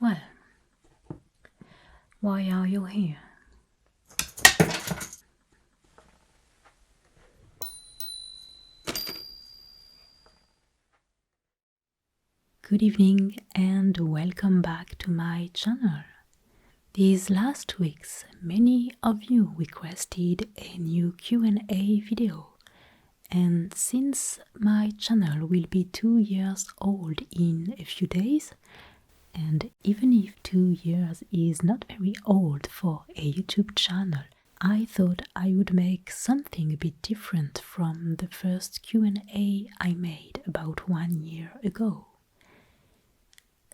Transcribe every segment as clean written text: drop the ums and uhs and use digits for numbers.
Well, why are you here? Good evening and welcome back to my channel. These last weeks, many of you requested a new Q&A video, and since my channel will be 2 years old in a few days, and even if 2 years is not very old for a YouTube channel, I thought I would make something a bit different from the first Q&A I made about 1 year ago.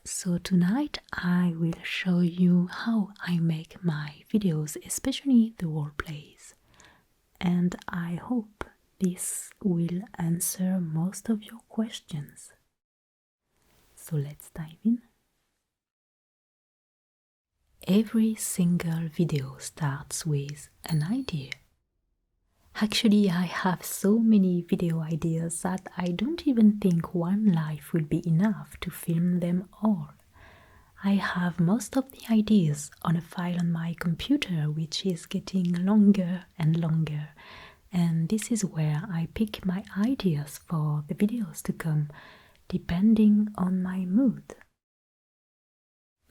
So tonight I will show you how I make my videos, especially the roleplays. And I hope this will answer most of your questions. So let's dive in. Every single video starts with an idea. Actually, I have so many video ideas that I don't even think one life will be enough to film them all. I have most of the ideas on a file on my computer, which is getting longer and longer, and this is where I pick my ideas for the videos to come, depending on my mood.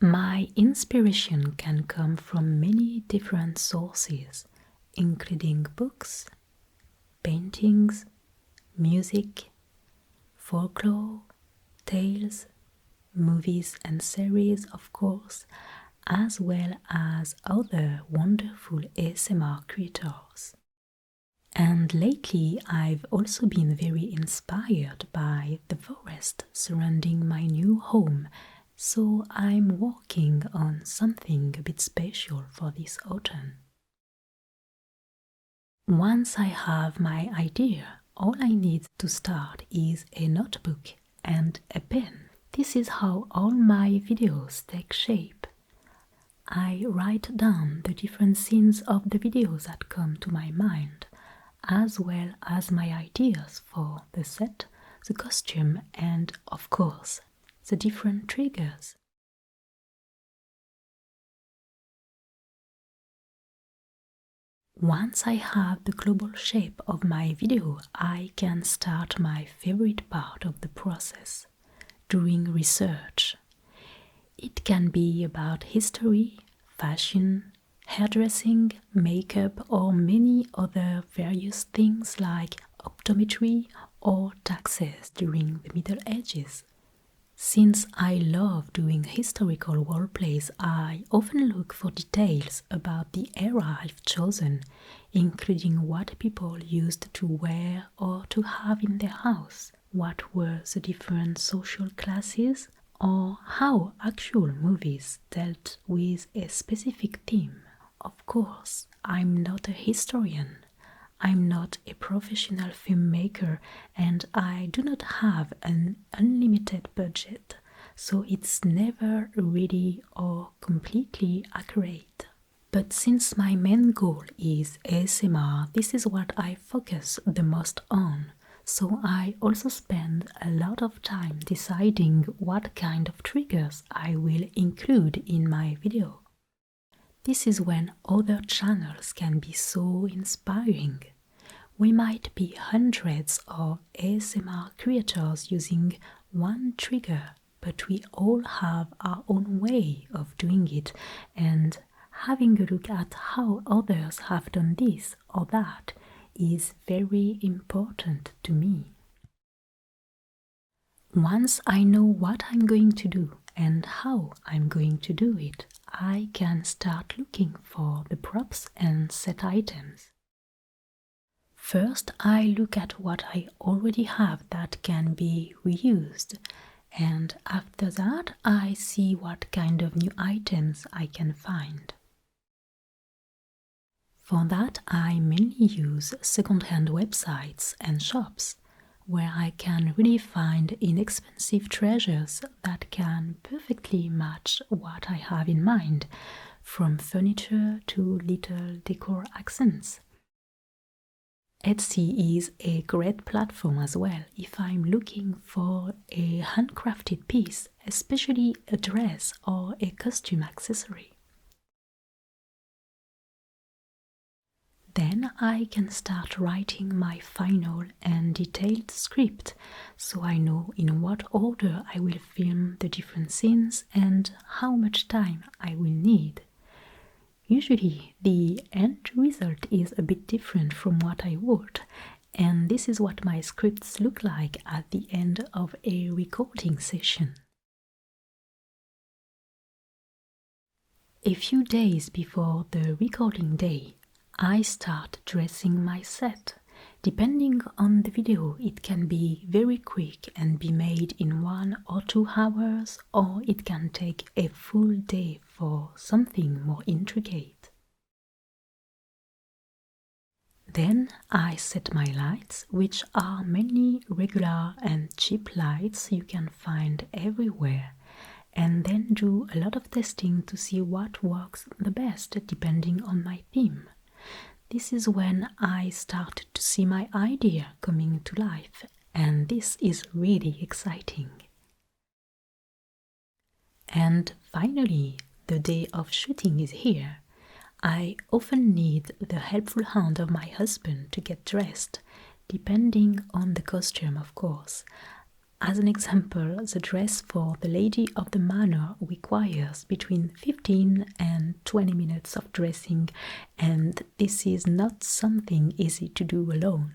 My inspiration can come from many different sources, including books, paintings, music, folklore, tales, movies and series, of course, as well as other wonderful ASMR creators. And lately I've also been very inspired by the forest surrounding my new home, so I'm working on something a bit special for this autumn. Once I have my idea, all I need to start is a notebook and a pen. This is how all my videos take shape. I write down the different scenes of the videos that come to my mind, as well as my ideas for the set, the costume, and, of course, the different triggers. Once I have the global shape of my video, I can start my favorite part of the process, doing research. It can be about history, fashion, hairdressing, makeup, or many other various things like optometry or taxes during the Middle Ages. Since I love doing historical roleplays, I often look for details about the era I've chosen, including what people used to wear or to have in their house, what were the different social classes, or how actual movies dealt with a specific theme. Of course, I'm not a historian. I'm not a professional filmmaker and I do not have an unlimited budget, so it's never really or completely accurate. But since my main goal is ASMR, this is what I focus the most on, so I also spend a lot of time deciding what kind of triggers I will include in my video. This is when other channels can be so inspiring. We might be hundreds of ASMR creators using one trigger, but we all have our own way of doing it, and having a look at how others have done this or that is very important to me. Once I know what I'm going to do and how I'm going to do it, I can start looking for the props and set items. First, I look at what I already have that can be reused, and after that, I see what kind of new items I can find. For that, I mainly use second-hand websites and shops, where I can really find inexpensive treasures that can perfectly match what I have in mind, from furniture to little decor accents. Etsy is a great platform as well if I'm looking for a handcrafted piece, especially a dress or a costume accessory. Then I can start writing my final and detailed script, so I know in what order I will film the different scenes and how much time I will need. Usually the end result is a bit different from what I wrote, and this is what my scripts look like at the end of a recording session. A few days before the recording day, I start dressing my set. Depending on the video, it can be very quick and be made in 1 or 2 hours, or it can take a full day for something more intricate. Then I set my lights, which are mainly regular and cheap lights you can find everywhere, and then do a lot of testing to see what works the best depending on my theme. This is when I started to see my idea coming to life, and this is really exciting. And finally, the day of shooting is here. I often need the helpful hand of my husband to get dressed, depending on the costume, of course. As an example, the dress for the Lady of the Manor requires between 15 and 20 minutes of dressing, and this is not something easy to do alone.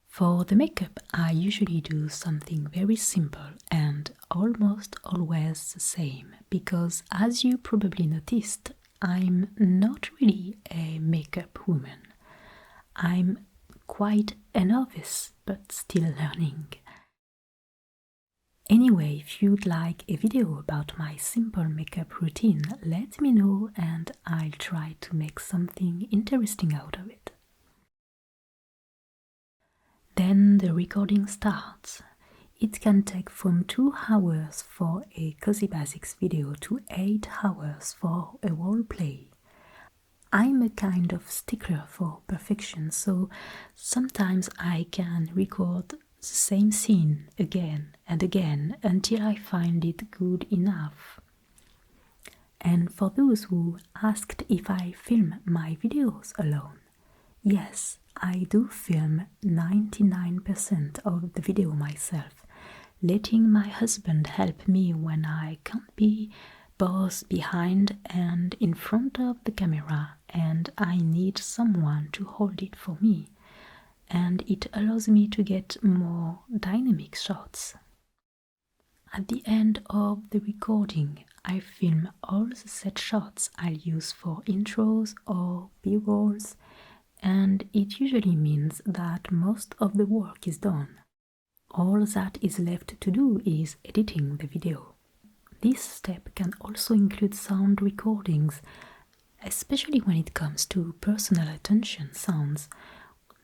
For the makeup, I usually do something very simple and almost always the same, because as you probably noticed, I'm not really a makeup woman. I'm quite a novice, but still learning. Anyway, if you'd like a video about my simple makeup routine, let me know and I'll try to make something interesting out of it. Then the recording starts. It can take from 2 hours for a Cozy Basics video to 8 hours for a roleplay. I'm a kind of stickler for perfection, so sometimes I can record the same scene again and again until I find it good enough. And for those who asked if I film my videos alone, yes, I do film 99% of the video myself, letting my husband help me when I can't be both behind and in front of the camera, and I need someone to hold it for me, and it allows me to get more dynamic shots. At the end of the recording, I film all the set shots I'll use for intros or B-rolls, and it usually means that most of the work is done. All that is left to do is editing the video. This step can also include sound recordings, especially when it comes to personal attention sounds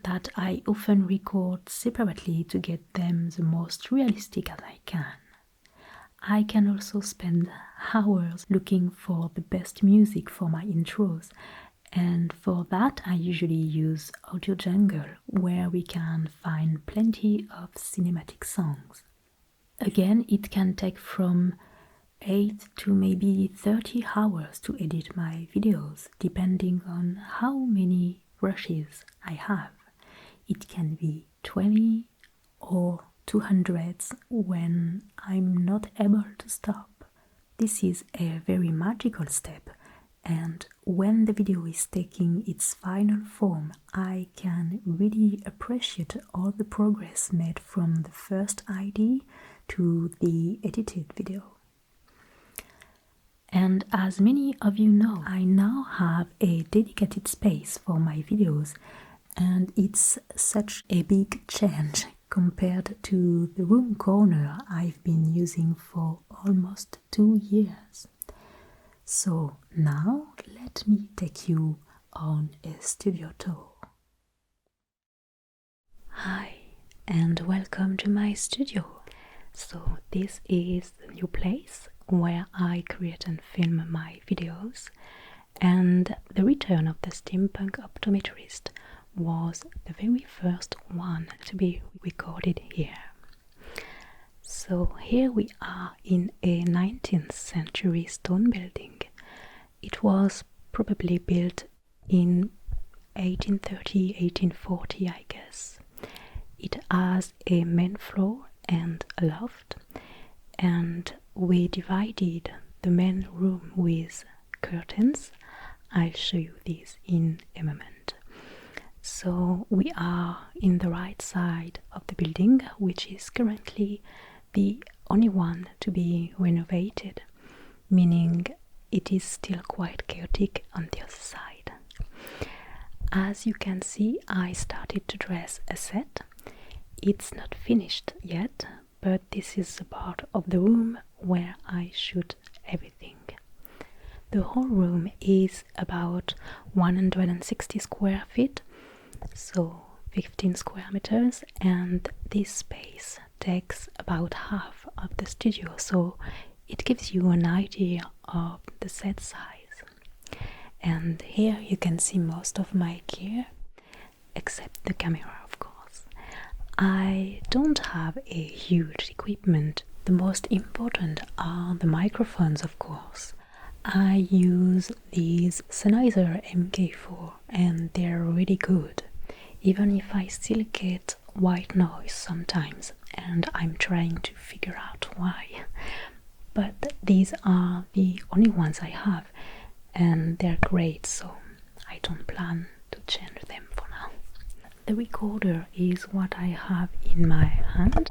that I often record separately to get them the most realistic as I can. I can also spend hours looking for the best music for my intros, and for that I usually use Audio Jungle, where we can find plenty of cinematic songs. Again, it can take from 8 to maybe 30 hours to edit my videos, depending on how many brushes I have. It can be 20 or 200 when I'm not able to stop. This is a very magical step, and when the video is taking its final form, I can really appreciate all the progress made from the first idea to the edited video. And as many of you know, I now have a dedicated space for my videos, and it's such a big change compared to the room corner I've been using for almost 2 years. So now let me take you on a studio tour. Hi, and welcome to my studio. So this is the new place where I create and film my videos, and the return of the steampunk optometrist was the very first one to be recorded here. So here we are in a 19th century stone building. It was probably built in 1830, 1840, I guess. It has a main floor and a loft, and we divided the main room with curtains. I'll show you this in a moment. So we are in the right side of the building, which is currently the only one to be renovated, meaning it is still quite chaotic on the other side. As you can see, I started to dress a set. It's not finished yet, but this is the part of the room where I shoot everything. The whole room is about 160 square feet, so 15 square meters, and this space takes about half of the studio, so it gives you an idea of the set size. And here you can see most of my gear, except the camera, of course. I don't have a huge equipment. The most important are the microphones, of course. I use these Sennheiser MK4 and they're really good, even if I still get white noise sometimes, and I'm trying to figure out why. But these are the only ones I have, and they're great, so I don't plan to change them for now. The recorder is what I have in my hand.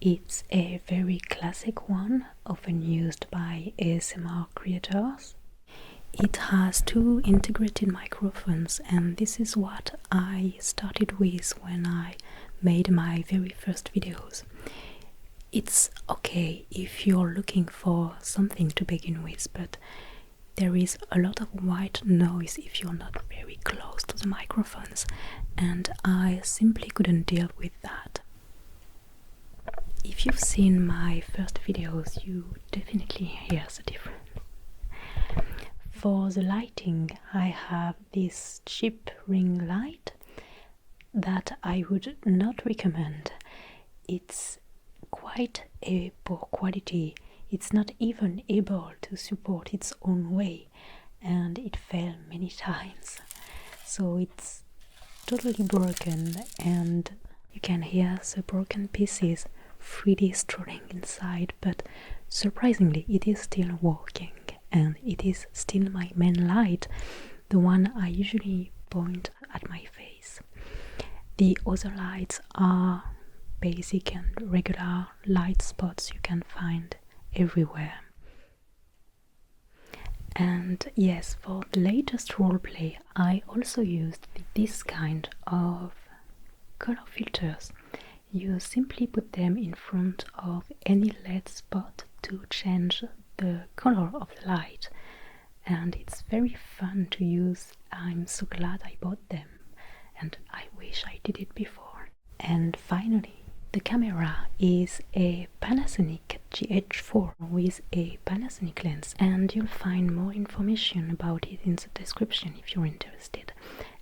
It's a very classic one, often used by ASMR creators. It has two integrated microphones, and this is what I started with when I made my very first videos. It's okay if you're looking for something to begin with, but there is a lot of white noise if you're not very close to the microphones, and I simply couldn't deal with that. If you've seen my first videos, you definitely hear the difference. For the lighting, I have this cheap ring light that I would not recommend. It's quite a poor quality. It's not even able to support its own weight, and it fell many times. So it's totally broken, and you can hear the broken pieces freely strolling inside, but surprisingly it is still working, and it is still my main light, the one I usually point at my face. The other lights are basic and regular light spots you can find everywhere. And yes, for the latest roleplay I also used this kind of color filters. You simply put them in front of any LED spot to change the color of the light, and it's very fun to use. I'm so glad I bought them, and I wish I did it before. And finally, the camera is a Panasonic GH4 with a Panasonic lens, and you'll find more information about it in the description if you're interested.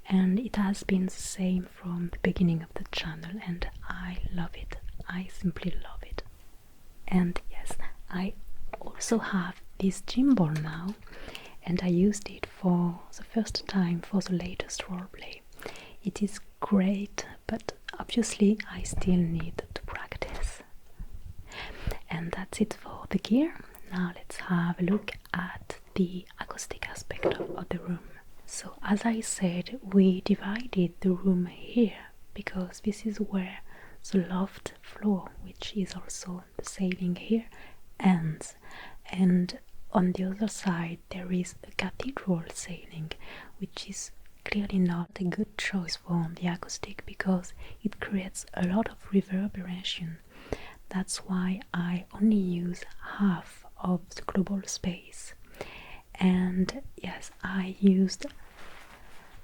And it has been the same from the beginning of the channel, and I love it. I simply love it. And yes, I also have this gimbal now, and I used it for the first time for the latest roleplay. It is great, but obviously I still need to practice. And that's it for the gear. Now let's have a look at the acoustic aspect of the room. So as I said, we divided the room here because this is where the loft floor, which is also the ceiling here, ends, and on the other side there is a cathedral ceiling, which is clearly not a good choice for the acoustic because it creates a lot of reverberation. That's why I only use half of the global space. And yes, I used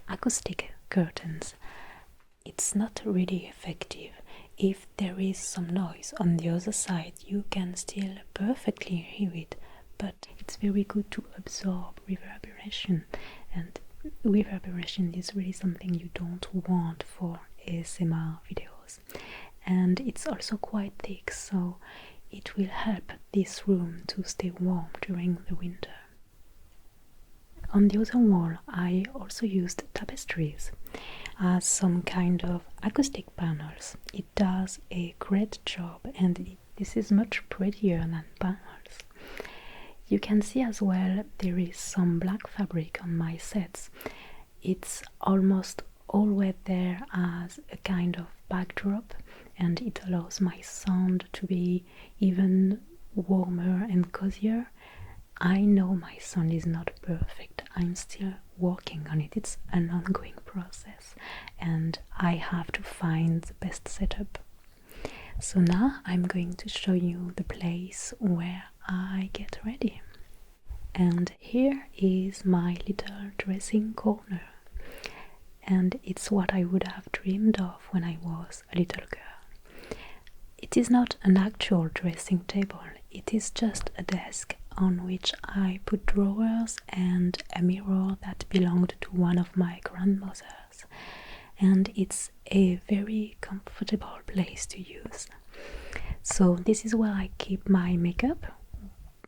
acoustic curtains. It's not really effective. If there is some noise on the other side, you can still perfectly hear it, but it's very good to absorb reverberation, and reverberation is really something you don't want for ASMR videos. and it's also quite thick, so it will help this room to stay warm during the winter. On the other wall I also used tapestries as some kind of acoustic panels. It does a great job, and this is much prettier than panels. You can see as well there is some black fabric on my sets. It's almost always there as a kind of backdrop, and it allows my sound to be even warmer and cozier. I know my sound is not perfect. I'm still working on it. It's an ongoing process, and I have to find the best setup. So now I'm going to show you the place where I get ready. And here is my little dressing corner. And it's what I would have dreamed of when I was a little girl. It is not an actual dressing table. It is just a desk on which I put drawers and a mirror that belonged to one of my grandmothers. And it's a very comfortable place to use. So this is where I keep my makeup,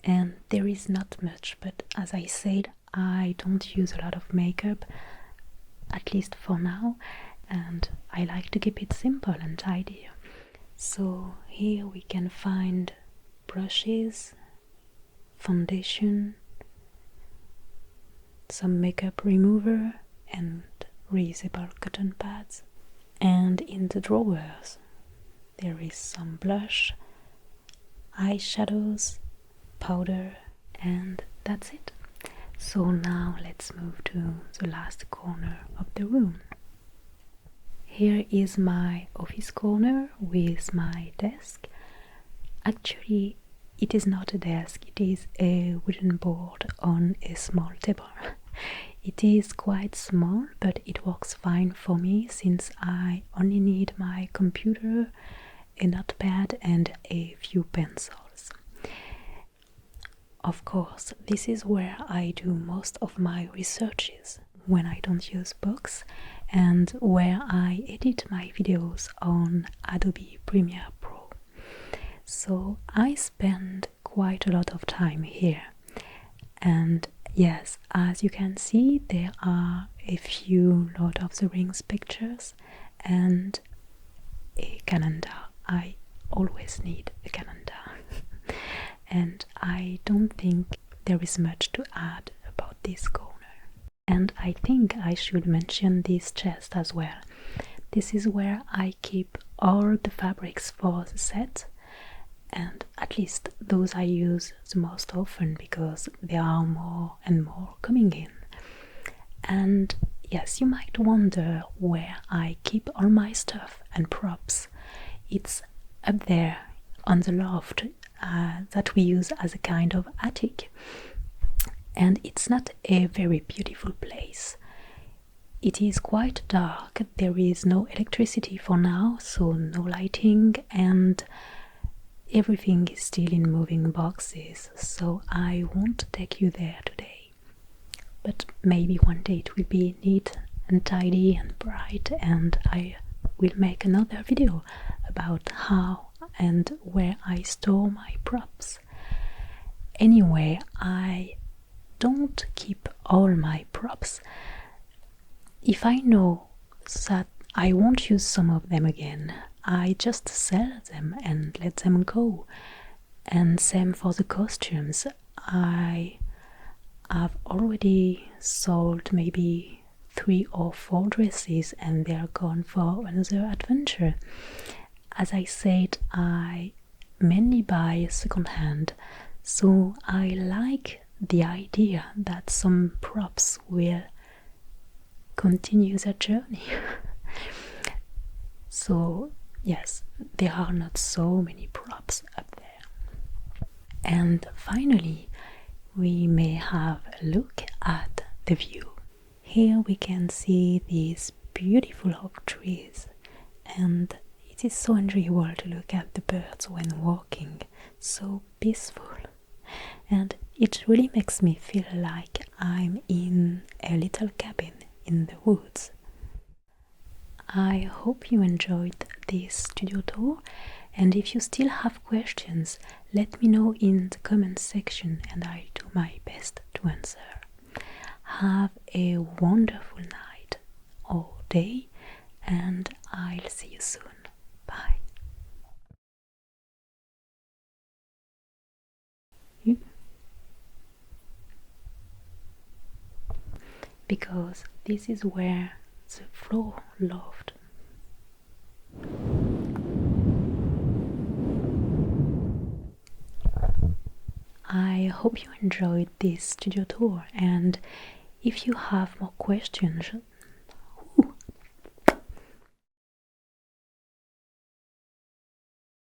and there is not much, but as I said, I don't use a lot of makeup, at least for now, and I like to keep it simple and tidy. So here we can find brushes, foundation, some makeup remover and reusable cotton pads. And in the drawers there is some blush, eyeshadows, powder, and that's it. So now let's move to the last corner of the room. Here is my office corner with my desk. Actually, it is not a desk, it is a wooden board on a small table. It is quite small, but it works fine for me since I only need my computer, a notepad and a few pencils. Of course, this is where I do most of my researches when I don't use books, and where I edit my videos on Adobe Premiere Pro. So I spend quite a lot of time here. And yes, as you can see, there are a few Lord of the Rings pictures and a calendar. I always need a calendar. And I don't think there is much to add about this corner. And I think I should mention this chest as well. This is where I keep all the fabrics for the set, and at least those I use the most often because there are more and more coming in. And yes, you might wonder where I keep all my stuff and props. It's up there on the loft that we use as a kind of attic. And it's not a very beautiful place. It is quite dark, there is no electricity for now, so no lighting, and everything is still in moving boxes, so I won't take you there today. But maybe one day it will be neat and tidy and bright, and I will make another video about how and where I store my props. Anyway, I don't keep all my props. If I know that I won't use some of them again, I just sell them and let them go. And same for the costumes. I have already sold maybe 3 or 4 dresses and they are gone for another adventure. As I said, I mainly buy second-hand, so I like the idea that some props will continue their journey. So yes, there are not so many props up there. And finally, we may have a look at the view. Here we can see these beautiful oak trees, and it is so enjoyable to look at the birds when walking, so peaceful. And it really makes me feel like I'm in a little cabin in the woods. I hope you enjoyed this studio tour, and if you still have questions, let me know in the comment section and I'll do my best to answer. Have a wonderful night or day, and I'll see you soon. Bye. Because this is where the floor loved. I hope you enjoyed this studio tour, and if you have more questions,